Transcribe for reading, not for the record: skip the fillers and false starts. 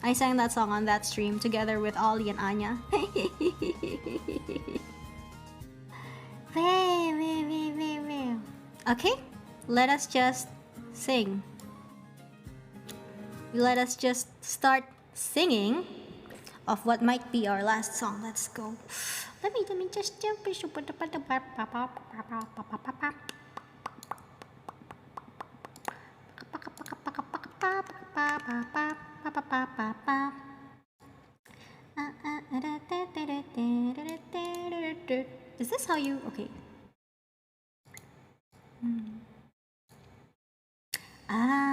I sang that song on that stream together with Ollie and Anya. Okay, let us just sing. Let us just start singing of what might be our last song. Let's go. Let me just jump. Is this how you? Okay. Ah.